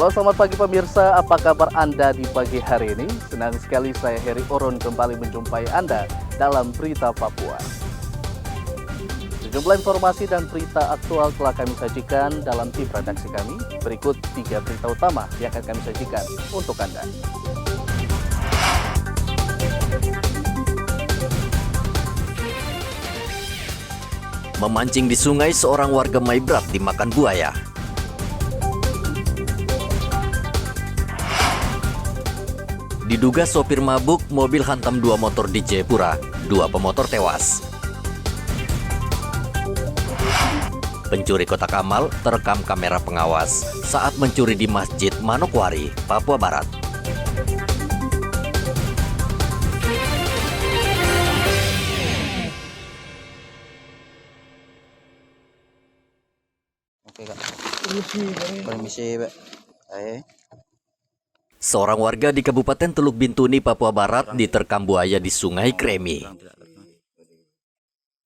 Halo, selamat pagi pemirsa, apa kabar Anda di pagi hari ini? Senang sekali saya Heri Oron kembali menjumpai Anda dalam Berita Papua. Sejumlah informasi dan berita aktual telah kami sajikan dalam tim redaksi kami. Berikut 3 berita utama yang akan kami sajikan untuk Anda. Memancing di sungai, seorang warga Maibrat dimakan buaya. Diduga sopir mabuk, mobil hantam 2 motor di Jayapura, 2 pemotor tewas. Pencuri kotak amal terekam kamera pengawas saat mencuri di Masjid Manokwari, Papua Barat. Oke, Kak. Permisi, Pak. Seorang warga di Kabupaten Teluk Bintuni, Papua Barat diterkam buaya di Sungai Kremi.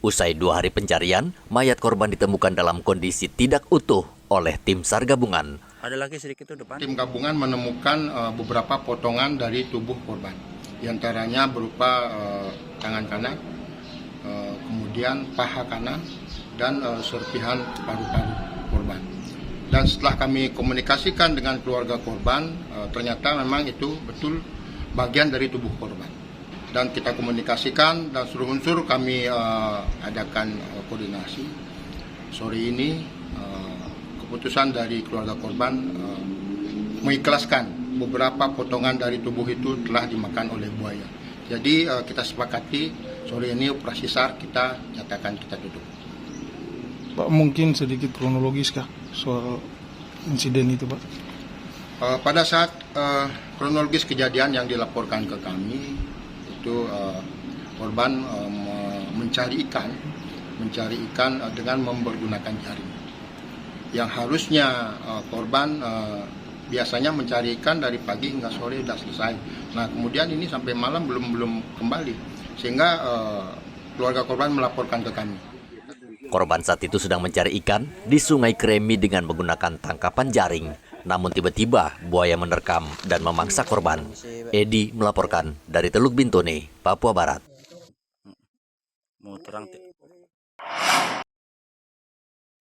Usai 2 hari pencarian, mayat korban ditemukan dalam kondisi tidak utuh oleh tim SAR gabungan. Ada lagi sedikit tuh depan. Tim gabungan menemukan beberapa potongan dari tubuh korban. Di antaranya berupa tangan kanan, kemudian paha kanan, dan serpihan paru-paru korban. Dan setelah kami komunikasikan dengan keluarga korban, ternyata memang itu betul bagian dari tubuh korban. Dan kita komunikasikan dan seluruh unsur kami adakan koordinasi. Sore ini keputusan dari keluarga korban mengikhlaskan beberapa potongan dari tubuh itu telah dimakan oleh buaya. Jadi kita sepakati sore ini operasi SAR kita nyatakan kita tutup. Pak, mungkin sedikit kronologis kah soal insiden itu, Pak? Pada saat kronologis kejadian yang dilaporkan ke kami, itu korban mencari ikan dengan mempergunakan jaring. Yang harusnya korban biasanya mencari ikan dari pagi hingga sore sudah selesai. Nah, kemudian ini sampai malam belum kembali, sehingga keluarga korban melaporkan ke kami. Korban saat itu sedang mencari ikan di Sungai Kremi dengan menggunakan tangkapan jaring. Namun tiba-tiba buaya menerkam dan memangsa korban. Edi melaporkan dari Teluk Bintuni, Papua Barat.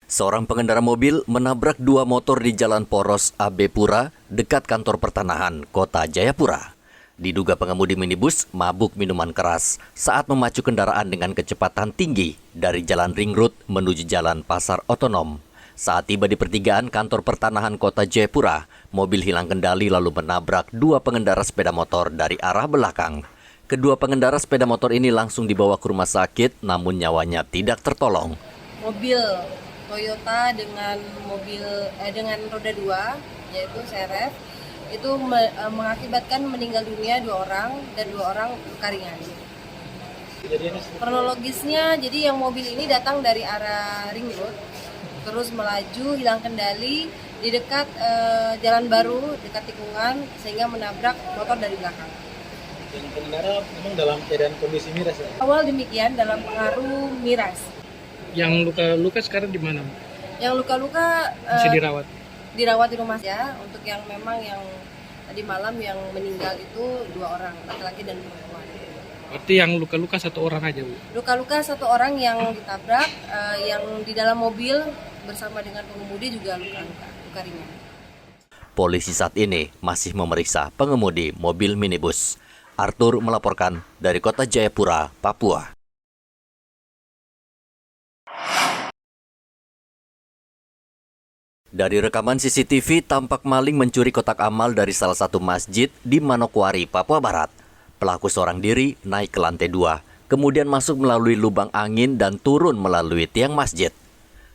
Seorang pengendara mobil menabrak 2 motor di Jalan Poros AB Pura dekat kantor pertanahan Kota Jayapura. Diduga pengemudi minibus mabuk minuman keras saat memacu kendaraan dengan kecepatan tinggi dari Jalan Ring Road menuju Jalan Pasar Otonom. Saat tiba di pertigaan kantor pertanahan Kota Jayapura, mobil hilang kendali lalu menabrak 2 pengendara sepeda motor dari arah belakang. Kedua pengendara sepeda motor ini langsung dibawa ke rumah sakit, namun nyawanya tidak tertolong. Mobil Toyota dengan roda 2, yaitu Seref, itu mengakibatkan meninggal dunia 2 orang dan 2 orang luka ringan. Kronologisnya, jadi yang mobil ini datang dari arah Ring Road, terus melaju hilang kendali di dekat Jalan Baru, dekat tikungan, sehingga menabrak motor dari belakang. Yang pengendara memang dalam keadaan kondisi miras ya? Awal demikian, dalam pengaruh miras. Yang luka-luka sekarang di mana? Yang luka-luka Masih dirawat? Dirawat di rumah ya. Untuk yang memang yang tadi malam yang meninggal itu 2 orang, laki-laki dan perempuan. Berarti yang luka-luka 1 orang aja, Bu? Luka-luka 1 orang yang ditabrak, yang di dalam mobil bersama dengan pengemudi juga luka ringan. Polisi saat ini masih memeriksa pengemudi mobil minibus. Arthur melaporkan dari Kota Jayapura, Papua. Dari rekaman CCTV, tampak maling mencuri kotak amal dari salah satu masjid di Manokwari, Papua Barat. Pelaku seorang diri naik ke lantai 2, kemudian masuk melalui lubang angin dan turun melalui tiang masjid.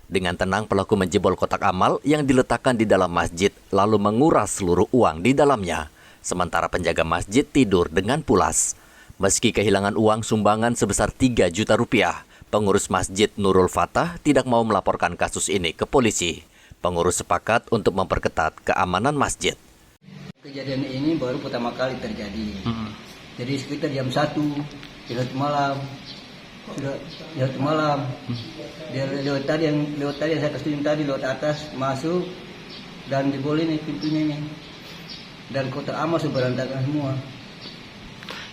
Dengan tenang, pelaku menjebol kotak amal yang diletakkan di dalam masjid, lalu menguras seluruh uang di dalamnya. Sementara penjaga masjid tidur dengan pulas. Meski kehilangan uang sumbangan sebesar 3 juta rupiah, pengurus masjid Nurul Fatah tidak mau melaporkan kasus ini ke polisi. Pengurus sepakat untuk memperketat keamanan masjid. Kejadian ini baru pertama kali terjadi. Jadi sekitar jam 1 malam. Dia lewat tadi yang saya kasih tadi lewat atas masuk dan jebol ini pintunya ini. Dan kotak amal berantakan semua.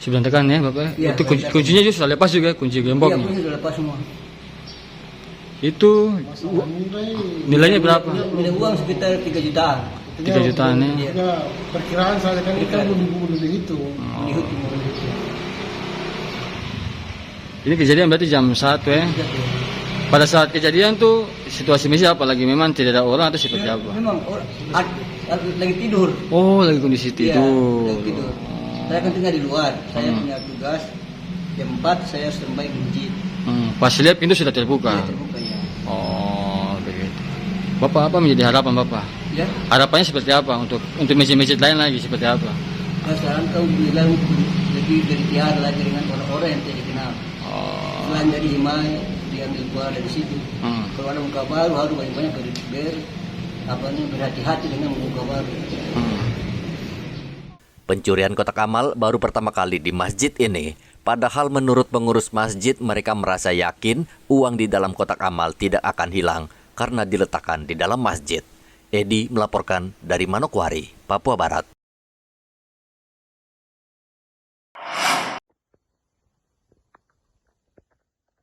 Berantakan ya Bapak? Iya, Itu kuncinya juga sudah lepas juga, kunci gembok. Iya, kunci sudah lepas semua. Itu nilainya berapa? Nilai uang sekitar 3 jutaan. 3 jutaan ya? Iya. Perkiraan saya kan kita lebih itu. Ini kejadian berarti jam 1 ya? Pada saat kejadian tuh situasi misi apa lagi? Memang tidak ada orang atau seperti apa? Memang lagi tidur. Oh, lagi kondisi Iya, tidur. lagi tidur. Saya kan tinggal di luar. Saya punya tugas. Jam 4 saya standby di masjid. Pas lihat pintu sudah terbuka. Iya, terbuka ya. Oh, begitu. Bapak apa menjadi harapan Bapak? Ya. Harapannya seperti apa untuk masjid-masjid lain lagi seperti apa? Sekarang kau bilang lebih berhati-hati lagi dengan orang-orang yang tidak dikenal. Selain dari Himai, diambil keluar dari situ. Kalau ada muka baru harus banyak-banyak berhati-hati dengan muka baru. Pencurian kotak amal baru pertama kali di masjid ini. Padahal menurut pengurus masjid mereka merasa yakin uang di dalam kotak amal tidak akan hilang karena diletakkan di dalam masjid. Edi melaporkan dari Manokwari, Papua Barat.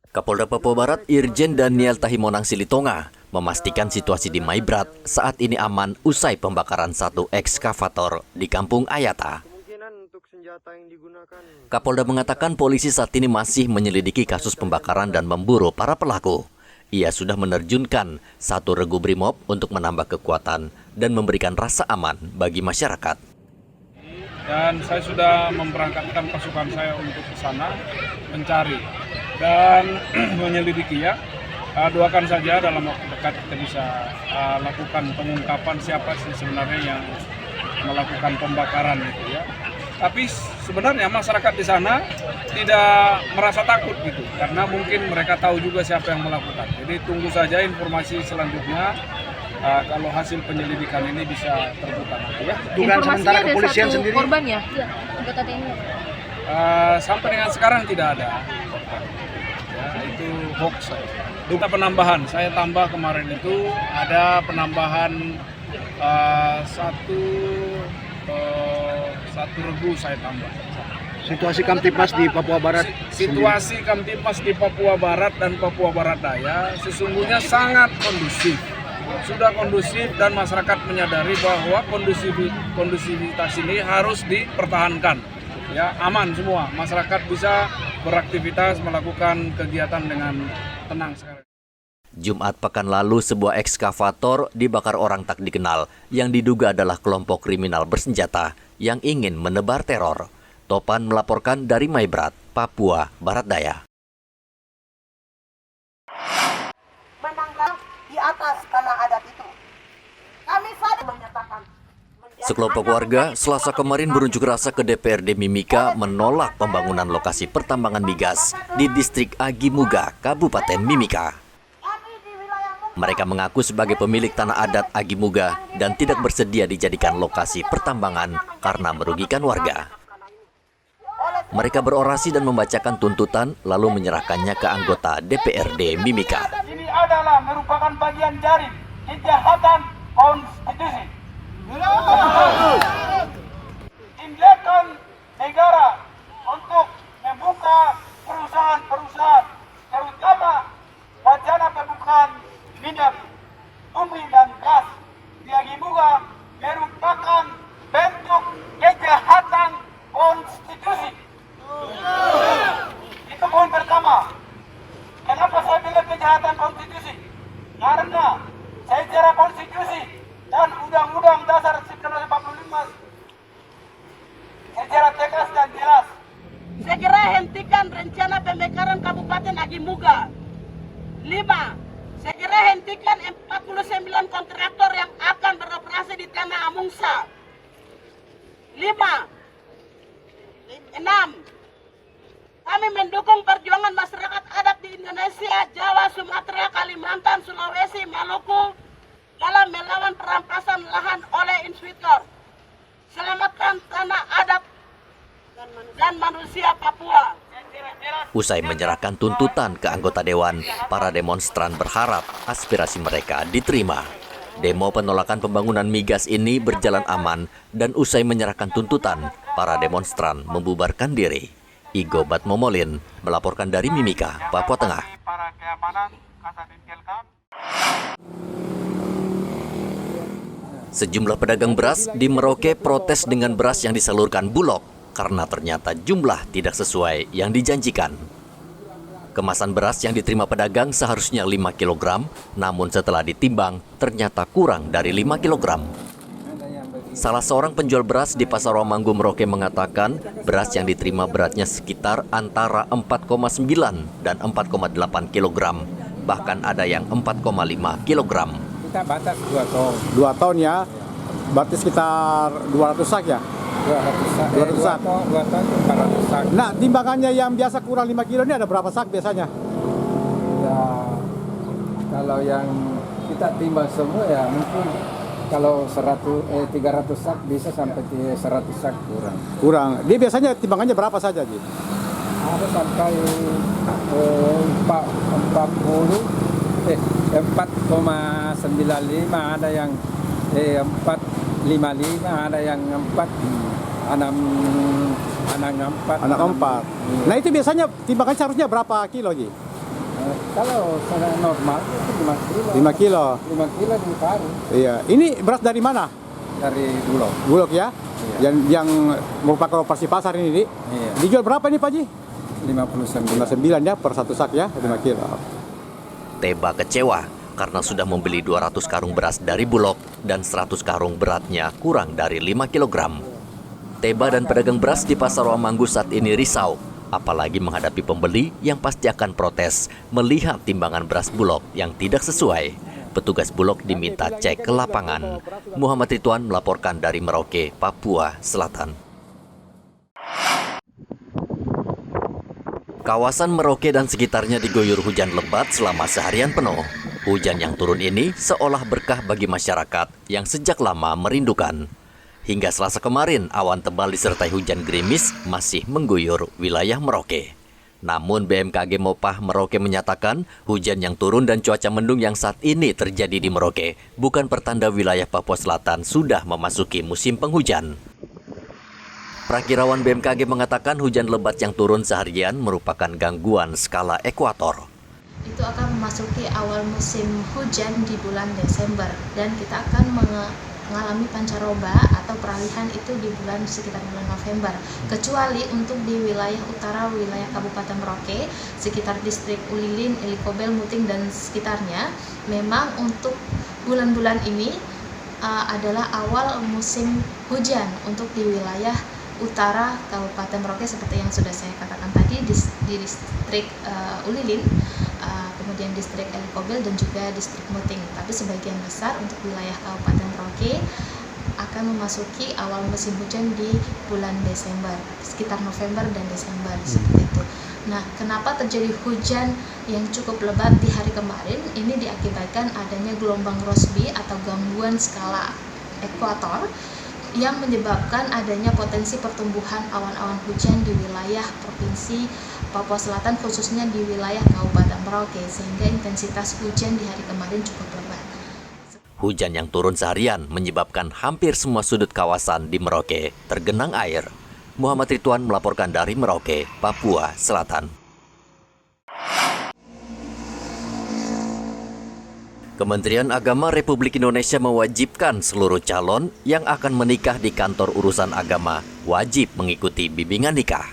Kapolda Papua Barat Irjen Daniel Tahimonang Silitonga memastikan situasi di Maibrat saat ini aman usai pembakaran satu ekskavator di Kampung Ayata. Kapolda mengatakan polisi saat ini masih menyelidiki kasus pembakaran dan memburu para pelaku. Ia sudah menerjunkan 1 regu brimob untuk menambah kekuatan dan memberikan rasa aman bagi masyarakat. Dan saya sudah memberangkatkan pasukan saya untuk ke sana mencari dan menyelidiki ya. Doakan saja dalam waktu dekat kita bisa lakukan pengungkapan siapa sih sebenarnya yang melakukan pembakaran itu ya. Tapi sebenarnya masyarakat di sana tidak merasa takut gitu, karena mungkin mereka tahu juga siapa yang melakukan. Jadi tunggu saja informasi selanjutnya kalau hasil penyelidikan ini bisa terbuka nanti ya. Dugaan sementara kepolisian sendiri. Korban ya? Iya, anggota TNI. Sampai dengan sekarang tidak ada. Ya, itu hoax. Duga penambahan, saya tambah kemarin itu ada penambahan satu regu saya tambah. Situasi Kamtipmas di Papua Barat. Situasi Kamtipmas di Papua Barat dan Papua Barat Daya sesungguhnya sangat kondusif. Sudah kondusif dan masyarakat menyadari bahwa kondusivitas ini harus dipertahankan. Ya, aman semua. Masyarakat bisa beraktivitas, melakukan kegiatan dengan tenang sekarang. Jumat pekan lalu sebuah ekskavator dibakar orang tak dikenal yang diduga adalah kelompok kriminal bersenjata yang ingin menebar teror. Topan melaporkan dari Maibrat, Papua Barat Daya. Menangkap di atas tanah adat itu. Kami sadar menyatakan. Sekelompok warga Selasa kemarin berunjuk rasa ke DPRD Mimika menolak pembangunan lokasi pertambangan migas di distrik Agimuga, Kabupaten Mimika. Mereka mengaku sebagai pemilik tanah adat Agimuga dan tidak bersedia dijadikan lokasi pertambangan karena merugikan warga. Mereka berorasi dan membacakan tuntutan lalu menyerahkannya ke anggota DPRD Mimika. Ini adalah merupakan bagian dari kejahatan konstitusi. Tindakan negara untuk membuka perusahaan-perusahaan, terutama wacana pembukaan minyak, bumi dan gas di Agimuga merupakan bentuk kejahatan konstitusi. Itu poin pertama. Kenapa saya bilang kejahatan konstitusi? Karena secara konstitusi dan Undang-Undang Dasar 1945 secara tegas dan jelas. Segera hentikan rencana pembakaran Kabupaten Agimuga. 5. Segera hentikan 49 kontraktor yang akan beroperasi di Tanah Amungsa. 5. 6. Kami mendukung perjuangan masyarakat adat di Indonesia, Jawa, Sumatera, Kalimantan, Sulawesi, Maluku dalam melawan perampasan lahan oleh insider. Selamatkan tanah adat dan manusia Papua. Usai menyerahkan tuntutan ke anggota dewan, para demonstran berharap aspirasi mereka diterima. Demo penolakan pembangunan migas ini berjalan aman dan usai menyerahkan tuntutan, para demonstran membubarkan diri. Igo Batmomolin melaporkan dari Mimika, Papua Tengah. Sejumlah pedagang beras di Merauke protes dengan beras yang disalurkan Bulog karena ternyata jumlah tidak sesuai yang dijanjikan. Kemasan beras yang diterima pedagang seharusnya 5 kg, namun setelah ditimbang ternyata kurang dari 5 kg. Salah seorang penjual beras di Pasar Romanggu Merauke mengatakan beras yang diterima beratnya sekitar antara 4,9 dan 4,8 kg, bahkan ada yang 4,5 kg. Kita batas 2 ton. 2 ton ya, berarti sekitar 200 sak ya? 200 sak. 200 sak. 2 ton 400 sak. Nah, timbangannya yang biasa kurang 5 kilo ini ada berapa sak biasanya? Ya, kalau yang kita timbang semua ya mungkin kalau 300 sak bisa sampai 100 sak kurang. Kurang. Dia biasanya timbangannya berapa saja, Ji? Ada sampai 4,95, ada yang 4,55, ada yang 4. Nah itu biasanya timbangan seharusnya berapa kilo, Ji? Kalau secara normal itu 5 kilo. 5 kilo? 5 kilo di paru. Iya. Ini beras dari mana? Dari Bulog. Bulog ya? Iya. Yang merupakan operasi pasar ini, Di? Iya. Dijual berapa nih, Pak Ji? 59 ya per 1 sak ya, 5 kilo. Teba kecewa karena sudah membeli 200 karung beras dari Bulog dan 100 karung beratnya kurang dari 5 kg. Teba dan pedagang beras di Pasar Romanggu saat ini risau, apalagi menghadapi pembeli yang pasti akan protes melihat timbangan beras Bulog yang tidak sesuai. Petugas Bulog diminta cek ke lapangan. Muhammad Ridwan melaporkan dari Merauke, Papua Selatan. Kawasan Merauke dan sekitarnya diguyur hujan lebat selama seharian penuh. Hujan yang turun ini seolah berkah bagi masyarakat yang sejak lama merindukan. Hingga Selasa kemarin, awan tebal disertai hujan gerimis masih mengguyur wilayah Merauke. Namun BMKG Mopah Merauke menyatakan hujan yang turun dan cuaca mendung yang saat ini terjadi di Merauke bukan pertanda wilayah Papua Selatan sudah memasuki musim penghujan. Prakirawan BMKG mengatakan hujan lebat yang turun seharian merupakan gangguan skala ekuator. Itu akan memasuki awal musim hujan di bulan Desember dan kita akan mengalami pancaroba atau peralihan itu di sekitar bulan November. Kecuali untuk di wilayah utara wilayah Kabupaten Merauke, sekitar distrik Ulilin, Ilikobel, Muting dan sekitarnya, memang untuk bulan-bulan ini adalah awal musim hujan untuk di wilayah utara Kabupaten Merauke seperti yang sudah saya katakan tadi di distrik Ulilin, kemudian distrik Ilikobel dan juga distrik Muting. Tapi sebagian besar untuk wilayah Kabupaten Merauke akan memasuki awal musim hujan di bulan Desember, sekitar November dan Desember seperti itu. Nah, kenapa terjadi hujan yang cukup lebat di hari kemarin? Ini diakibatkan adanya gelombang Rossby atau gangguan skala ekuator yang menyebabkan adanya potensi pertumbuhan awan-awan hujan di wilayah Provinsi Papua Selatan, khususnya di wilayah Kabupaten Merauke, sehingga intensitas hujan di hari kemarin cukup lebat. Hujan yang turun seharian menyebabkan hampir semua sudut kawasan di Merauke tergenang air. Muhammad Ridwan melaporkan dari Merauke, Papua Selatan. Kementerian Agama Republik Indonesia mewajibkan seluruh calon yang akan menikah di kantor urusan agama wajib mengikuti bimbingan nikah.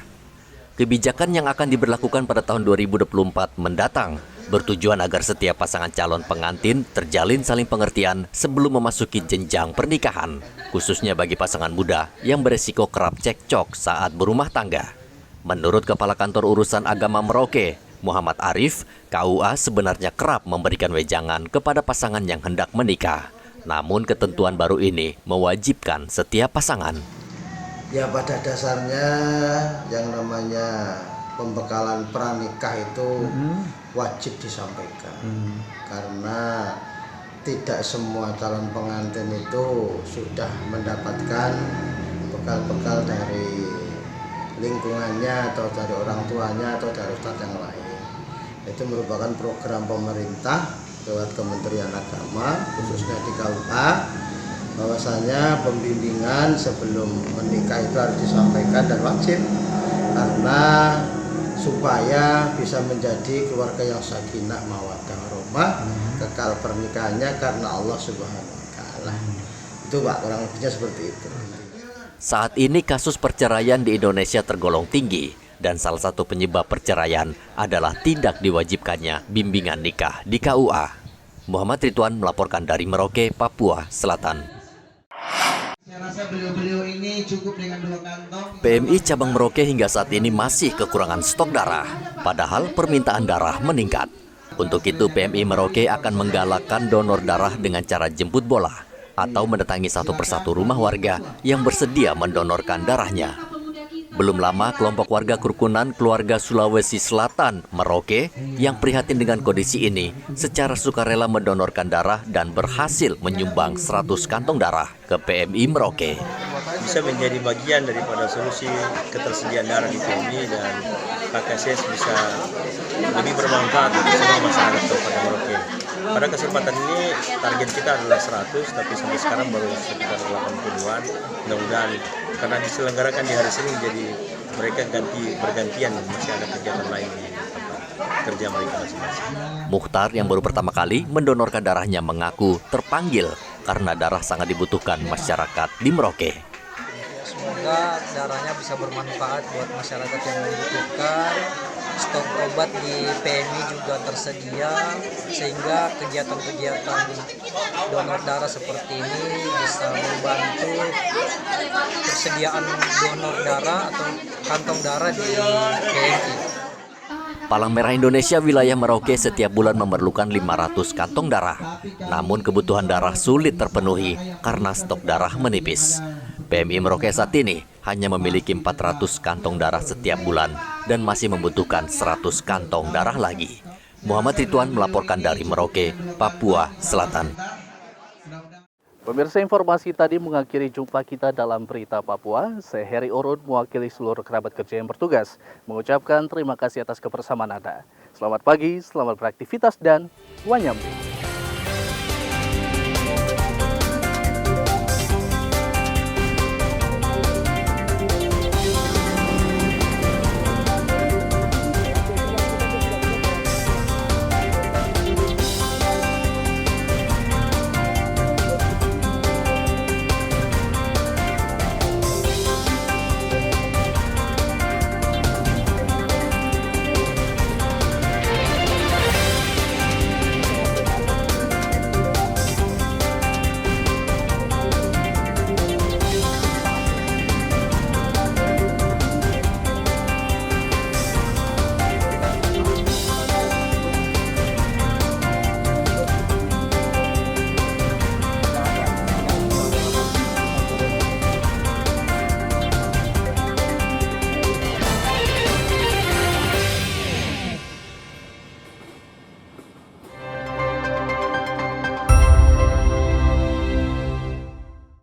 Kebijakan yang akan diberlakukan pada tahun 2024 mendatang bertujuan agar setiap pasangan calon pengantin terjalin saling pengertian sebelum memasuki jenjang pernikahan, khususnya bagi pasangan muda yang beresiko kerap cekcok saat berumah tangga. Menurut Kepala Kantor Urusan Agama Merauke, Muhammad Arif, KUA sebenarnya kerap memberikan wejangan kepada pasangan yang hendak menikah. Namun ketentuan baru ini mewajibkan setiap pasangan. Ya pada dasarnya yang namanya pembekalan pranikah itu wajib disampaikan. Karena tidak semua calon pengantin itu sudah mendapatkan bekal-bekal dari lingkungannya atau dari orang tuanya atau dari ustadz yang lain. Itu merupakan program pemerintah lewat Kementerian Agama, khususnya di KUA, bahwasanya pembimbingan sebelum menikah itu harus disampaikan dan wajib, karena supaya bisa menjadi keluarga yang sakinah mawaddah warahmah, kekal pernikahannya karena Allah Subhanahu wa taala. Itu Pak, kurang lebihnya seperti itu. Saat ini kasus perceraian di Indonesia tergolong tinggi dan salah satu penyebab perceraian adalah tidak diwajibkannya bimbingan nikah di KUA. Muhammad Ridwan melaporkan dari Merauke, Papua Selatan. PMI cabang Merauke hingga saat ini masih kekurangan stok darah, padahal permintaan darah meningkat. Untuk itu PMI Merauke akan menggalakkan donor darah dengan cara jemput bola atau mendatangi satu persatu rumah warga yang bersedia mendonorkan darahnya. Belum lama kelompok warga kerukunan keluarga Sulawesi Selatan, Merauke, yang prihatin dengan kondisi ini, secara sukarela mendonorkan darah dan berhasil menyumbang 100 kantong darah ke PMI Merauke. Bisa menjadi bagian daripada solusi ketersediaan darah di PMI dan KKSS bisa lebih bermanfaat untuk semua masyarakat Kabupaten Merauke. Pada kesempatan ini target kita adalah 100, tapi sampai sekarang baru sekitar 80-an. Mudah-mudahan karena diselenggarakan di hari Senin, jadi mereka bergantian, masih ada kegiatan lain di tempat kerja mereka masing-masing. Mukhtar yang baru pertama kali mendonorkan darahnya mengaku terpanggil karena darah sangat dibutuhkan masyarakat di Merauke. Semoga darahnya bisa bermanfaat buat masyarakat yang membutuhkan. Stok obat di PMI juga tersedia, sehingga kegiatan-kegiatan donor darah seperti ini bisa membantu persediaan donor darah atau kantong darah di PMI. Palang Merah Indonesia wilayah Merauke setiap bulan memerlukan 500 kantong darah. Namun kebutuhan darah sulit terpenuhi karena stok darah menipis. PMI Merauke saat ini hanya memiliki 400 kantong darah setiap bulan dan masih membutuhkan 100 kantong darah lagi. Muhammad Ridwan melaporkan dari Merauke, Papua Selatan. Pemirsa, informasi tadi mengakhiri jumpa kita dalam Berita Papua. Saya Heri Orun mewakili seluruh kerabat kerja yang bertugas mengucapkan terima kasih atas kebersamaan Anda. Selamat pagi, selamat beraktivitas dan wanyam.